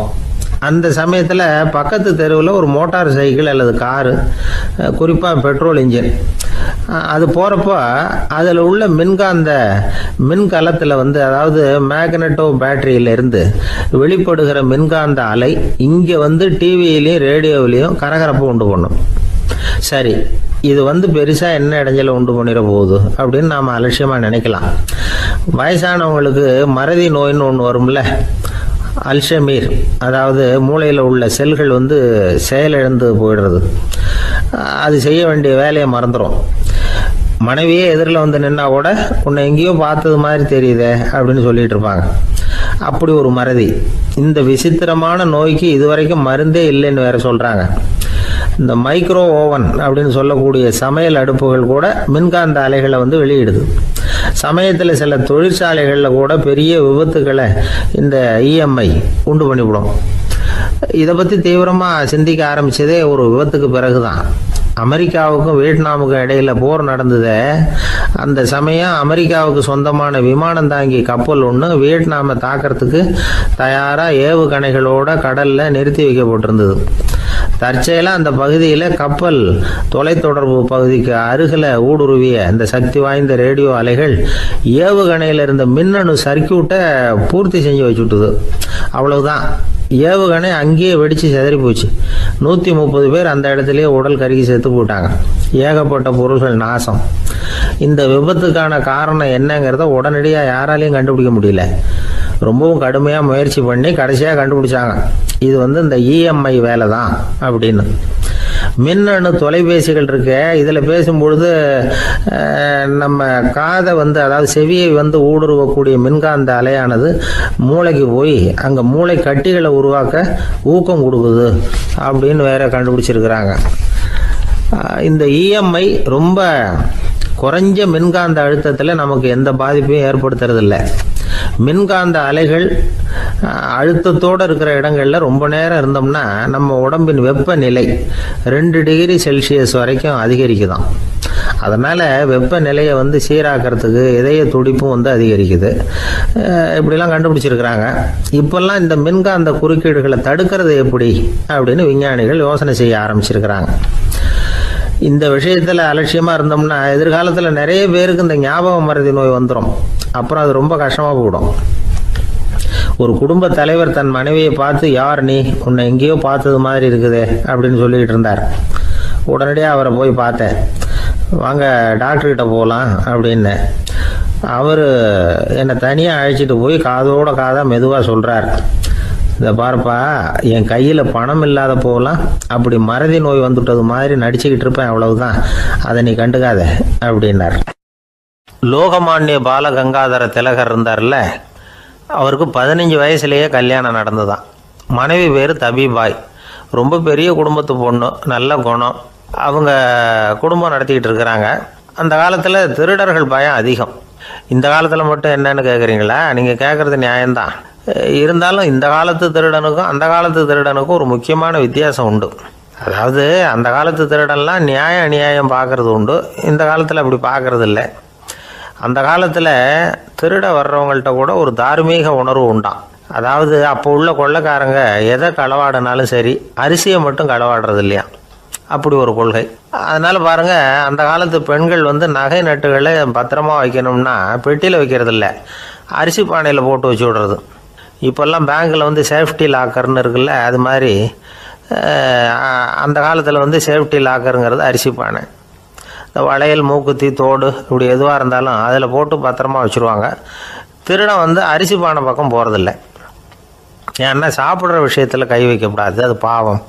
அந்த சமயத்தில் பக்கத்து தெருவில் ஒரு மோட்டார் சைக்கிள் அல்லது காரு, குறிப்பாக பெட்ரோல் இன்ஜின், அது போகிறப்போ அதில் உள்ள மின்கலத்தில் அதாவது மேக்னெட்டோ பேட்டரியிலிருந்து வெளிப்படுகிற மின்காந்த அலை இங்கே டிவியிலையும் ரேடியோவிலையும் கரகரப்பு உண்டு பண்ணும். சரி, இது பெருசாக என்ன இடைஞ்சலை உண்டு பண்ணிட போகுது அப்படின்னு நாம் அலட்சியமாக நினைக்கலாம். வயசானவங்களுக்கு மறதி நோயின்னு ஒன்று வரும்ல, அல்ஷமீர், அதாவது மூளையில் உள்ள செல்கள் செயலிழந்து போயிடுறது. அது செய்ய வேண்டிய வேலையை மறந்துடும். மனைவியே எதிரில் நின்னா கூட உன்னை எங்கேயோ பார்த்தது மாதிரி தெரியுதே அப்படின்னு சொல்லிட்டு இருப்பாங்க. அப்படி ஒரு மறதி. இந்த விசித்திரமான நோய்க்கு இதுவரைக்கும் மருந்தே இல்லைன்னு வேற சொல்றாங்க. இந்த மைக்ரோ ஓவன் அப்படின்னு சொல்லக்கூடிய சமையல் அடுப்புகள் கூட மின்காந்த அலைகளை வெளியிடுது. சமயத்தில் சில தொழிற்சாலைகளில் கூட பெரிய விபத்துக்களை இந்த இஎம்ஐ உண்டு பண்ணிவிடும். இதை பற்றி தீவிரமாக சிந்திக்க ஆரம்பிச்சதே ஒரு விபத்துக்கு பிறகுதான். அமெரிக்காவுக்கும் வியட்நாமுக்கும் இடையில போர் நடந்தது. அந்த சமயம் அமெரிக்காவுக்கு சொந்தமான விமானம் தாங்கி கப்பல் ஒன்று வியட்நாமை தாக்கிறதுக்கு தயாராக ஏவுகணைகளோட கடல்ல நிறுத்தி வைக்கப்பட்டிருந்தது. தற்செயலாக அந்த பகுதியில் கப்பல் தொலைத்தொடர்பு பகுதிக்கு அருகில் ஊடுருவிய அந்த சக்தி வாய்ந்த ரேடியோ அலைகள் ஏவுகணையில் இருந்த மின்னணு சர்க்கியூட்டை பூர்த்தி செஞ்சு வச்சுட்டுது. அவ்வளவுதான், ஏவுகணை அங்கேயே வெடிச்சு செதறி போச்சு. 130 பேர் அந்த இடத்துலயே உடல் கருகி செத்து போட்டாங்க. ஏகப்பட்ட பொருள்கள் நாசம். இந்த விபத்துக்கான காரணம் என்னங்கிறத உடனடியாக யாராலையும் கண்டுபிடிக்க முடியல. ரொம்பவும் கடுமையாக முயற்சி பண்ணி கடைசியாக கண்டுபிடிச்சாங்க. இது இந்த இஎம்ஐ வேலை தான் அப்படின்னு. மின்னணு தொலைபேசிகள் இருக்க, இதில் பேசும்பொழுது நம்ம காதை அதாவது செவியை ஊடுருவக்கூடிய மின்காந்த அலையானது மூளைக்கு போய் அங்கே மூளை கட்டிகளை உருவாக்க ஊக்கம் கொடுக்குது அப்படின்னு வேற கண்டுபிடிச்சிருக்கிறாங்க. இந்த இஎம்ஐ ரொம்ப குறைஞ்ச மின்காந்த அழுத்தத்தில் நமக்கு எந்த பாதிப்பையும் ஏற்படுத்துறதில்ல. மின்காந்த அலைகள் அழுத்தத்தோடு இருக்கிற இடங்களில் ரொம்ப நேரம் இருந்தோம்னா நம்ம உடம்பின் வெப்பநிலை 2 டிகிரி செல்சியஸ் வரைக்கும் அதிகரிக்குதாம். அதனால் வெப்பநிலையை சீராக்கிறதுக்கு இதய துடிப்பும் அதிகரிக்குது. இப்படிலாம் கண்டுபிடிச்சிருக்கிறாங்க. இப்போல்லாம் இந்த மின்காந்த குறுக்கீடுகளை தடுக்கிறது எப்படி அப்படின்னு விஞ்ஞானிகள் யோசனை செய்ய ஆரம்பிச்சிருக்கிறாங்க. இந்த விஷயத்தில் அலட்சியமாக இருந்தோம்னா எதிர்காலத்தில் நிறைய பேருக்கு இந்த ஞாபக மறதி நோய் வந்துடும். அப்புறம் அது ரொம்ப கஷ்டமாக போயிடும். ஒரு குடும்ப தலைவர் தன் மனைவியை பார்த்து, யார் நீ, உன்னை எங்கேயோ பார்த்தது மாதிரி இருக்குதே அப்படின்னு சொல்லிக்கிட்டு இருந்தார். உடனடியாக அவரை போய் பார்த்தேன். வாங்க டாக்டர்கிட்ட போகலாம் அப்படின்னு. அவர் என்னை தனியாக அழைச்சிட்டு போய் காதோட காதாக மெதுவாக சொல்கிறார், இதை பாருப்பா, என் கையில் பணம் இல்லாத போகலாம் அப்படி மறதி நோய் வந்துட்டது மாதிரி நடிச்சுக்கிட்டு இருப்பேன், அவ்வளவுதான், அதை நீ கண்டுக்காத அப்படின்னார். லோகமானிய பாலகங்காதர திலகர் இருந்தார்ல, அவருக்கு 15 வயசுலேயே கல்யாணம் நடந்துதான். மனைவி பேர் தபிபாய். ரொம்ப பெரிய குடும்பத்து பொண்ணு, நல்ல குணம். அவங்க குடும்பம் நடத்திக்கிட்டு இருக்கிறாங்க. அந்த காலத்தில் திருடர்கள் பயம் அதிகம். இந்த காலத்தில் மட்டும் என்னன்னு கேட்குறீங்களா? நீங்கள் கேட்குறது நியாயம்தான். இருந்தாலும் இந்த காலத்து திருடனுக்கும் அந்த காலத்து திருடனுக்கும் ஒரு முக்கியமான வித்தியாசம் உண்டு. அதாவது அந்த காலத்து திருடன்லாம் நியாயம் அநியாயம் பார்க்கறது உண்டு. இந்த காலத்தில் அப்படி பார்க்கறது இல்லை. அந்த காலத்தில் திருட வர்றவங்கள்ட்ட கூட ஒரு தார்மீக உணர்வு உண்டாம். அதாவது அப்போ உள்ள கொள்ளைக்காரங்க எதை களவாடினாலும் சரி, அரிசியை மட்டும் களவாடுறது இல்லையா, அப்படி ஒரு கொள்கை. அதனால் பாருங்கள், அந்த காலத்து பெண்கள் நகை நட்டுகளை பத்திரமா வைக்கணும்னா பெட்டியில் வைக்கிறது இல்லை, அரிசி பானையில் போட்டு வச்சு விடுறது. இப்போல்லாம் பேங்க்கில் சேஃப்டி லாக்கர்னு இருக்குல்ல, அது மாதிரி அந்த காலத்தில் சேஃப்டி லாக்கருங்கிறது அரிசி பானை. இந்த வளையல், மூக்குத்தி, தோடு இப்படி எதுவாக இருந்தாலும் அதில் போட்டு பத்திரமா வச்சுருவாங்க. திருடன் அரிசி பானை பக்கம் போகிறதில்ல. ஏன்னா சாப்பிட்ற விஷயத்தில் கை வைக்கக்கூடாது, அது பாவம்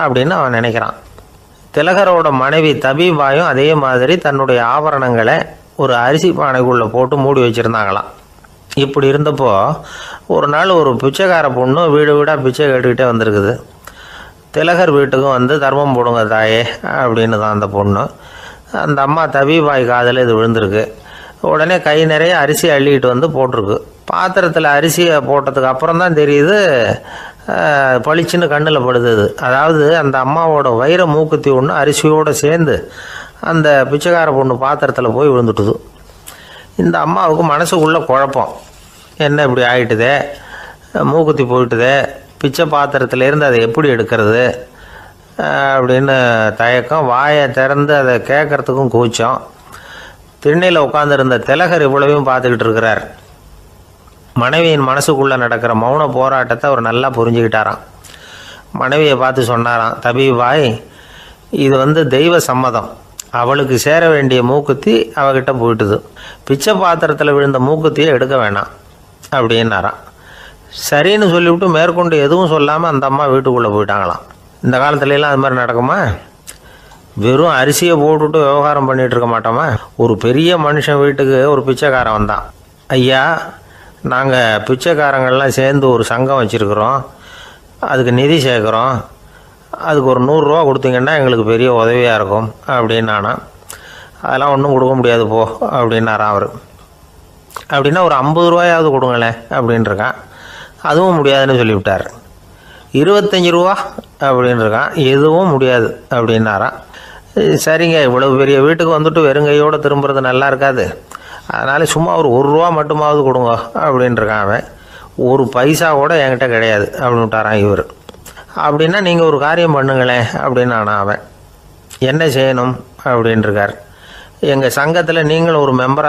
அப்படின்னு அவன் நினைக்கிறான். திலகரோட மனைவி தபிபாயும் அதே மாதிரி தன்னுடைய ஆபரணங்களை ஒரு அரிசி பானைக்குள்ளே போட்டு மூடி வச்சுருந்தாங்களாம். இப்படி இருந்தப்போ ஒரு நாள் ஒரு பிச்சைக்கார பொண்ணு வீடு வீடாக பிச்சை கேட்டுக்கிட்டே வந்திருக்குது. திலகர் வீட்டுக்கும் தர்மம் போடுங்க தாயே அப்படின்னு தான் அந்த பொண்ணு. அந்த அம்மா தபிபாய் காதில் இது விழுந்திருக்கு. உடனே கை நிறைய அரிசி அள்ளிக்கிட்டு போட்டிருக்கு. பாத்திரத்தில் அரிசியை போட்டதுக்கு அப்புறம் தான் தெரியுது, பளிச்சுன்னு கண்ணில் படுது. அதாவது அந்த அம்மாவோட வைர மூக்குத்தி ஒன்று அரிசியோடு சேர்ந்து அந்த பிச்சைக்கார பொண்ணு பாத்திரத்தில் போய் விழுந்துட்டுது. இந்த அம்மாவுக்கு மனசுக்குள்ள குழப்பம், என்ன இப்படி ஆகிட்டுதே, மூக்குத்தி போயிட்டுதே, பிச்சை பாத்திரத்திலேருந்து அதை எப்படி எடுக்கிறது அப்படின்னு தயக்கம். வாயை திறந்து அதை கேட்கறதுக்கும் கூச்சம். திண்ணையில் உட்காந்துருந்த திலகர் இவ்வளவையும் பார்த்துக்கிட்டு இருக்கிறார். மனைவியின் மனசுக்குள்ளே நடக்கிற மௌன போராட்டத்தை அவர் நல்லா புரிஞ்சுக்கிட்டாராம். மனைவியை பார்த்து சொன்னாராம், தபிபாய், இது தெய்வ சம்மதம். அவளுக்கு சேர வேண்டிய மூக்குத்தி அவகிட்ட போயிட்டுது. பிச்சை பாத்திரத்தில் விழுந்த மூக்குத்தியை எடுக்க வேணாம் அப்படின்னாராம். சரின்னு சொல்லிவிட்டு மேற்கொண்டு எதுவும் சொல்லாமல் அந்த அம்மா வீட்டுக்குள்ளே போயிட்டாங்களாம். இந்த காலத்துலலாம் அது மாதிரி நடக்குமா? வெறும் அரிசியை போட்டுட்டு விவகாரம் பண்ணிகிட்டு இருக்க மாட்டோமா? ஒரு பெரிய மனுஷன் வீட்டுக்கு ஒரு பிச்சைக்காரன் வந்தான். ஐயா, நாங்கள் பிச்சைக்காரங்கள்லாம் சேர்ந்து ஒரு சங்கம் வச்சுருக்குறோம், அதுக்கு நிதி சேர்க்குறோம், அதுக்கு ஒரு 100 ரூபா கொடுத்தீங்கன்னா எங்களுக்கு பெரிய உதவியாக இருக்கும் அப்படின்னானா. அதெல்லாம் ஒன்றும் கொடுக்க முடியாது போ அப்படின்னாரான் அவர். அப்படின்னா ஒரு 50 ரூபாயாவது கொடுங்களேன் அப்படின்ட்டுருக்கான். அதுவும் முடியாதுன்னு சொல்லிவிட்டார். 25 ரூபா அப்படின்ட்டுருக்கான். எதுவும் முடியாது அப்படின்னாரான். சரிங்க, இவ்வளவு பெரிய வீட்டுக்கு வந்துட்டு வெறுங்கையோடு திரும்புறது நல்லா இருக்காது, அதனால சும்மா ஒரு 1 ரூபா மட்டுமாவது கொடுங்க அப்படின்ட்டுருக்கான் அவன். 1 பைசா கூட என்கிட்ட கிடையாது அப்படின்னு விட்டாரான் இவர். அப்படின்னா நீங்கள் ஒரு காரியம் பண்ணுங்களேன் அப்படின்னானா அவன். என்ன செய்யணும் அப்படின்ட்டுருக்கார். எங்கள் சங்கத்தில் நீங்களும் ஒரு மெம்பராக